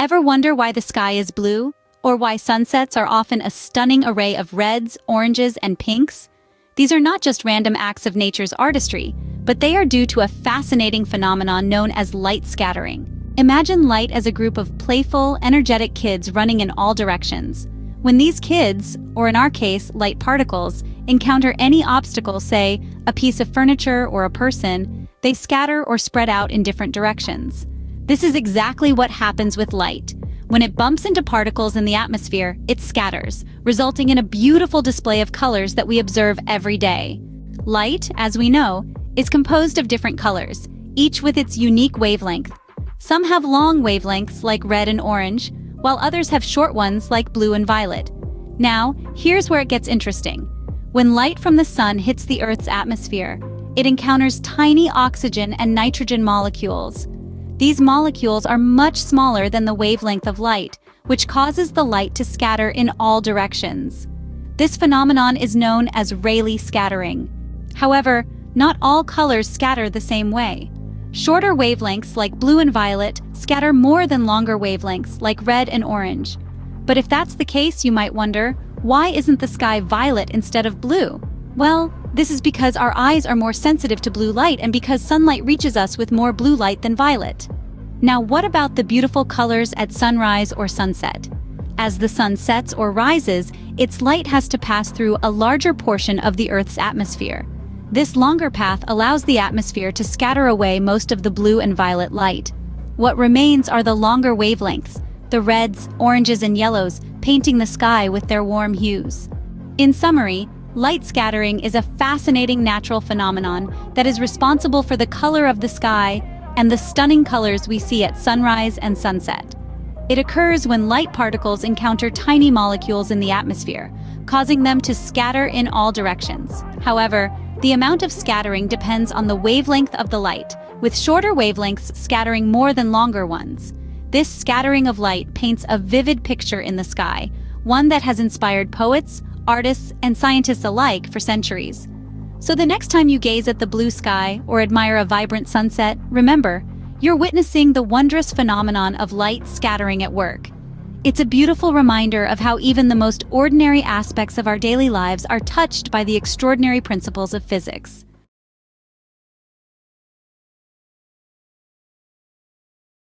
Ever wonder why the sky is blue? Or why sunsets are often a stunning array of reds, oranges, and pinks? These are not just random acts of nature's artistry, but they are due to a fascinating phenomenon known as light scattering. Imagine light as a group of playful, energetic kids running in all directions. When these kids, or in our case, light particles, encounter any obstacle, say, a piece of furniture or a person, they scatter or spread out in different directions. This is exactly what happens with light. When it bumps into particles in the atmosphere, it scatters, resulting in a beautiful display of colors that we observe every day. Light, as we know, is composed of different colors, each with its unique wavelength. Some have long wavelengths like red and orange, while others have short ones like blue and violet. Now, here's where it gets interesting. When light from the sun hits the Earth's atmosphere, it encounters tiny oxygen and nitrogen molecules. These molecules are much smaller than the wavelength of light, which causes the light to scatter in all directions. This phenomenon is known as Rayleigh scattering. However, not all colors scatter the same way. Shorter wavelengths like blue and violet scatter more than longer wavelengths like red and orange. But if that's the case, you might wonder, why isn't the sky violet instead of blue? Well, this is because our eyes are more sensitive to blue light and because sunlight reaches us with more blue light than violet. Now, what about the beautiful colors at sunrise or sunset? As the sun sets or rises, its light has to pass through a larger portion of the Earth's atmosphere. This longer path allows the atmosphere to scatter away most of the blue and violet light. What remains are the longer wavelengths, the reds, oranges, and yellows, painting the sky with their warm hues. In summary, light scattering is a fascinating natural phenomenon that is responsible for the color of the sky and the stunning colors we see at sunrise and sunset. It occurs when light particles encounter tiny molecules in the atmosphere, causing them to scatter in all directions. However, the amount of scattering depends on the wavelength of the light, with shorter wavelengths scattering more than longer ones. This scattering of light paints a vivid picture in the sky, one that has inspired poets, artists, and scientists alike for centuries. So the next time you gaze at the blue sky or admire a vibrant sunset, remember, you're witnessing the wondrous phenomenon of light scattering at work. It's a beautiful reminder of how even the most ordinary aspects of our daily lives are touched by the extraordinary principles of physics.